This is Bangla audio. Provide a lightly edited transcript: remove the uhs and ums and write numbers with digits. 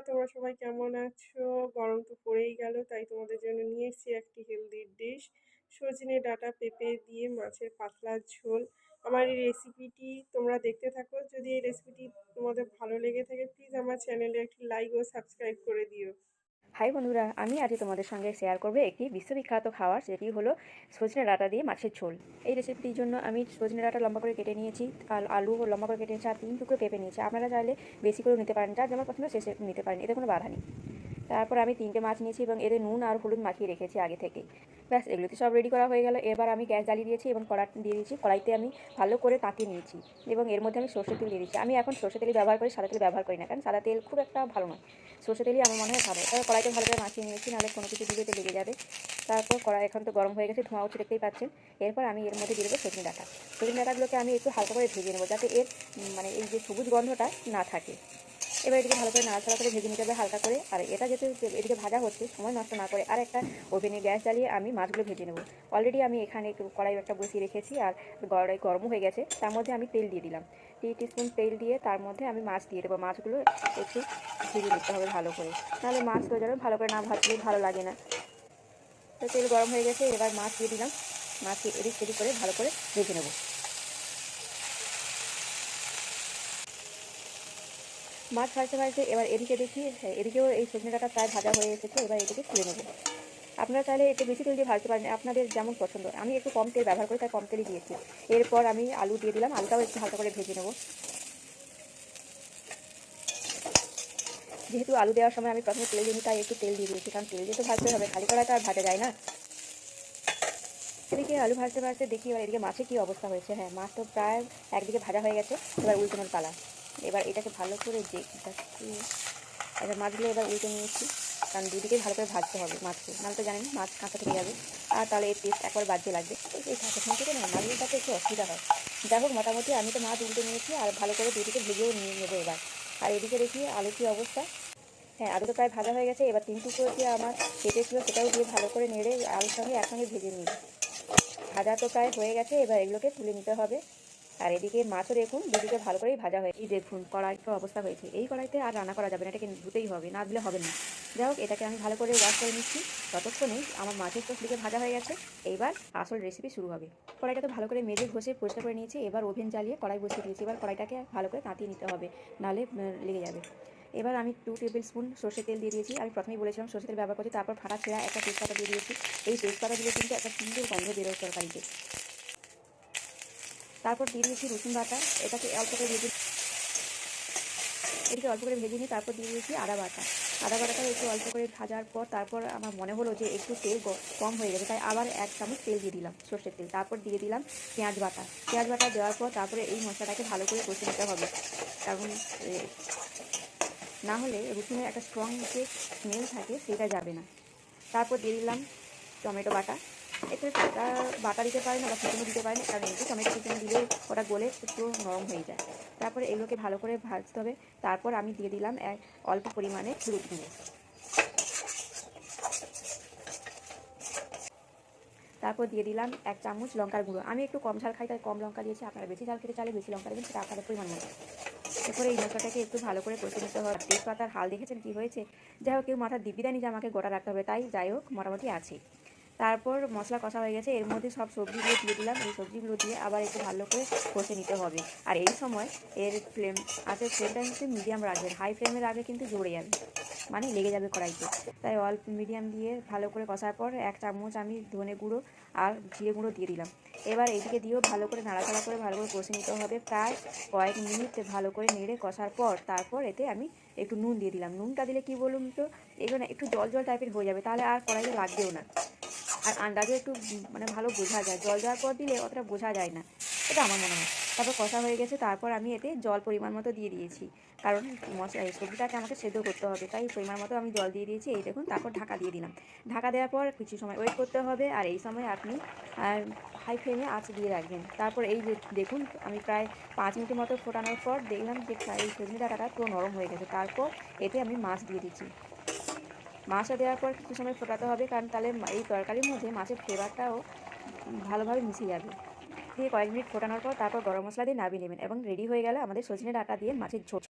তোমরা সবাই কেমন আছো? গরম তো পড়েই গেল, তাই তোমাদের জন্য নিয়ে এসেছি একটি হেলদি ডিশ, সজনে ডাঁটা পেঁপে দিয়ে মাছের পাতলা ঝোল। আমার এই রেসিপিটি তোমরা দেখতে থাকো। যদি এই রেসিপিটি তোমাদের ভালো লেগে থাকে, প্লিজ আমার চ্যানেলে একটি লাইক ও সাবস্ক্রাইব করে দিও। হাই বন্ধুরা, আমি আজ তোমাদের সঙ্গে শেয়ার করব একটি বিশ্ববিখ্যাত খাবার, সেটি হলো সজনে ডাঁটা দিয়ে মাছের ঝোল। এই রেসিপিটির জন্য আমি সজনে ডাঁটা লম্বা করে কেটে নিয়েছি, আলু লম্বা করে কেটে নিয়েছি, আর 3 টুকরো পেঁপে নিয়েছি। আপনারা চাইলে বেশি করে নিতে পারেন, যার যেমন পছন্দ সে নিতে পারেন, এতে কোনো বাধা নেই। তারপর আমি 3টে মাছ নিয়েছি এবং এদের নুন আর হলুদ মাখিয়ে রেখেছি আগে থেকেই। ব্যাস, এগুলোতে সব রেডি করা হয়ে গেল। এবার আমি গ্যাস জ্বালিয়ে দিয়েছি এবং কড়া দিয়ে দিয়েছি। কড়াইতে আমি ভালো করে তাকিয়ে নিয়েছি এবং এর মধ্যে আমি সর্ষের তেল দিয়ে দিচ্ছি। আমি এখন সর্ষের তেলই ব্যবহার করি, সাদা তেল ব্যবহার করি না, কারণ সাদা তেল খুব একটা ভালো নয়। সর্ষের তেলই আমার মনে হয় ভালো। তারপর কড়াইতে ভালো করে মাখিয়ে নিয়েছি, নাহলে কোনো কিছু দিলে লেগে যাবে। তারপর কড়াই এখন তো গরম হয়ে গেছে, ধোঁয়া উঠছে দেখতেই পাচ্ছেন। এরপর আমি এর মধ্যে দিয়ে দেবো সজনে ডাঁটা। সজনে ডাঁটাগুলোকে আমি একটু হালকা করে ভেজে নেবো, যাতে এর মানে এই যে সবুজ গন্ধটা না থাকে। এবার এদিকে ভালো করে নাড়াচাড়া করে ভেজে নিতে হবে হালকা করে। আর এটা যেহেতু এদিকে ভাজা হচ্ছে, সময় নষ্ট না করে আর একটা ওভেনে গ্যাস জ্বালিয়ে আমি মাছগুলো ভেজে নেব। অলরেডি আমি এখানে একটু কড়াই একটা বসিয়ে রেখেছি, আর কড়াই গরম হয়ে গেছে। তার মধ্যে আমি তেল দিয়ে দিলাম, 3 টিস্পুন তেল দিয়ে তার মধ্যে আমি মাছ দিয়ে দেবো। মাছগুলো একটু ভেজে নিতে হবে ভালো করে, নাহলে মাছ তো যেন ভালো করে না ভাজলে ভালো লাগে না। তো তেল গরম হয়ে গেছে, এবার মাছ দিয়ে দিলাম। মাছকে এদিক সেদিক করে ভালো করে ভেজে নেব। মাছ ভাজতে ভাজতে এবার এদিকে দেখি, হ্যাঁ, এদিকেও এই সজনে ডাঁটা প্রায় ভাজা হয়ে এসেছে। এবার এদিকে তুলে নেব। আপনারা চাইলে একটু বেশি তেল দিয়ে ভাজতে পারেন, আপনাদের যেমন পছন্দ। আমি একটু কম তেল ব্যবহার করি, তাই কম তেলই দিয়েছি। এরপর আমি আলু দিয়ে দিলাম, আলুটাও একটু হালকা করে ভেজে নেব। যেহেতু আলু দেওয়ার সময় আমি প্রথমে তেল দিই, তাই একটু তেল দিয়ে দিয়েছি, কারণ তেল দিয়ে তো ভাজতে হবে, খালি কড়াইটা আর ভাজা যায় না। এদিকে আলু ভাজতে ভাজতে দেখি এবার এদিকে মাছের কী অবস্থা হয়েছে। হ্যাঁ, মাছ তো প্রায় একদিকে ভাজা হয়ে গেছে, এবার উল্টানোর পালা। এবার এটাকে ভালো করে এবার মাছগুলো এবার উল্টে নিয়েছি, কারণ দুদিকেই ভালো করে ভাজতে হবে মাছকে, নাহলে তো জানেন মাছ কাঁচা থেকে যাবে, আর তাহলে এর টেস্ট একবার বাজে লাগবে। এই প্রথম থেকে না মাছগুলোর সাথে একটু অসুবিধা হয়। যাই হোক, মোটামুটি আমি তো মাছ উল্টে নিয়েছি আর ভালো করে দুদিকে ভেজেও নিয়ে নেবো এবার। আর এদিকে দেখি আলু কী অবস্থা। হ্যাঁ, আলু তো প্রায় ভাজা হয়ে গেছে। এবার 3 টুকরো দিয়ে আমার কেটেছিল, সেটাও দিয়ে ভালো করে নেড়ে আলুর সঙ্গে একসঙ্গে ভেজে নিই। ভাজা তো প্রায় হয়ে গেছে, এবার এগুলোকে তুলে নিতে হবে। আর এদিকে মাছও দেখুন দুদিকে ভালো করেই ভাজা হয়ে, এই দেখুন কড়াইটার অবস্থা হয়েছে। এই কড়াইতে আর রান্না করা যাবে না, এটাকে ধুতেই হবে, না দিলে হবে না। যাই হোক, এটাকে আমি ভালো করে ওয়াশ করে নিচ্ছি। ততক্ষণে আমার মাছের তো দিকে ভাজা হয়ে গেছে। এইবার আসল রেসিপি শুরু হবে। কড়াইটা তো ভালো করে মেজে ঘষে পরিষ্কার করে নিয়েছি। এবার ওভেন জ্বালিয়ে কড়াই বসিয়ে দিয়েছি। এবার কড়াইটাকে ভালো করে তাতিয়ে নিতে হবে, নাহলে লেগে যাবে। এবার আমি 2 টেবিল স্পুন সর্ষের তেল দিয়ে দিয়েছি। আমি প্রথমেই বলেছিলাম সর্ষের তেল ব্যবহার করছি। তারপর ফাটা ছেঁড়া একটা তেজপাতা দিয়ে দিয়েছি। এই তেজপাতা দিলে কিন্তু একটা সুন্দর গন্ধ বেরোয় তরকারিতে। তারপর দিয়ে দিয়েছি রসুন বাটা। এটাকে অল্প করে ভেজে, এটাকে অল্প করে ভেজে নিয়ে তারপর দিয়ে দিয়েছি আদা বাটা। আদা বাটাটাও একটু অল্প করে ভাজার পর তারপর আমার মনে হলো যে একটু তেল কম হয়ে যাবে, তাই আবার 1 চামচ তেল দিয়ে দিলাম, সর্ষের তেল। তারপর দিয়ে দিলাম পেঁয়াজ বাটা। পেঁয়াজ বাটা দেওয়ার পর তারপরে এই মশলাটাকে ভালো করে কষে নিতে হবে, কারণ না হলে রসুনের একটা স্ট্রং যে স্মেল থাকে সেটা যাবে না। তারপর দিয়ে দিলাম টমেটো বাটা। এতে কাঁচা বাটা দিতে পারেন, আবার কুচনো দিতে পারেন, কারণ এমনি টমেটো কুচনো দিলেও ওটা গলে একটু নরম হয়ে যায়। তারপরে এগুলোকে ভালো করে ভাজতে হবে। তারপর আমি দিয়ে দিলাম অল্প পরিমাণে হলুদ গুঁড়ো। তারপর দিয়ে দিলাম 1 চামচ লঙ্কার গুঁড়ো। আমি একটু কম ঝাল খাই, তাই কম লঙ্কা দিয়েছি। আপনারা বেশি ঝাল খেতে চাইলে বেশি লঙ্কা দেবেন, সেটা আপনাদের পরিমাণ মতো। এরপরে এই মশলাটাকে একটু ভালো করে কষে নিতে হবে। তেজপাতার হাল দেখেছেন কী হয়েছে? যাই হোক, কেউ মাথার দিব্যি দেয়নি যে আমাকে গোটা রাখতে হবে, তাই যাই হোক মোটামুটি আছে। তারপর মশলা কষা হয়ে গেছে, এর মধ্যে সব সবজিগুলো দিয়ে দিলাম। এই সবজিগুলো দিয়ে আবার একটু ভালো করে কষে নিতে হবে। আর এই সময় এর ফ্লেমটা কিন্তু মিডিয়াম রাখবেন, হাই ফ্লেমে রাখলে কিন্তু জ্বলে যাবে, মানে লেগে যাবে কড়াইতে। তাই অল্প মিডিয়াম দিয়ে ভালো করে কষার পর 1 চামচ আমি ধনে গুঁড়ো আর জিরে গুঁড়ো দিয়ে দিলাম। এবার এইদিকে দিয়েও ভালো করে নাড়াচাড়া করে ভালো করে কষে নিতে হবে প্রায় কয়েক মিনিট। ভালো করে নেড়ে কষার পর তারপর এতে আমি একটু নুন দিয়ে দিলাম। নুনটা দিলে কি বলুন তো, এগুলো একটু জল জল টাইপের হয়ে যাবে, তাহলে আর কড়াইতে লাগবেও না। আর আন্দাজও একটু মানে ভালো বোঝা যায়, জল দেওয়ার পর দিলে অতটা বোঝা যায় না, এটা আমার মনে হয়। তারপর কষা হয়ে গেছে, তারপর আমি এতে জল পরিমাণ মতো দিয়ে দিয়েছি, কারণ এই সবজিটাকে আমাকে সেদ্ধ করতে হবে, তাই পরিমাণ মতো আমি জল দিয়ে দিয়েছি। এই দেখুন, তারপর ঢাকা দিয়ে দিলাম। ঢাকা দেওয়ার পর কিছু সময় ওয়েট করতে হবে, আর এই সময় আপনি হাই ফ্লেমে আঁচ দিয়ে রাখবেন। তারপর এই যে দেখুন, আমি প্রায় 5 মিনিটের মতো ফোটানোর পর দেখলাম যে এই সজনে ডাঁটাটা পুরো নরম হয়ে গেছে। তারপর এতে আমি মাছ দিয়ে দিচ্ছি। মাছটা দেওয়ার পর কিছু সময় ফোটাতে হবে, কারণ তাহলে এই তরকারির মধ্যে মাছের ফ্লেভারটাও ভালোভাবে মিশে যাবে। দিয়ে কয়েক মিনিট ফোটানোর পর তারপর গরম মশলা দিয়ে নামিয়ে নেবেন, এবং রেডি হয়ে গেলে আমাদের সজনে ডাঁটা দিয়ে মাছের ঝোল।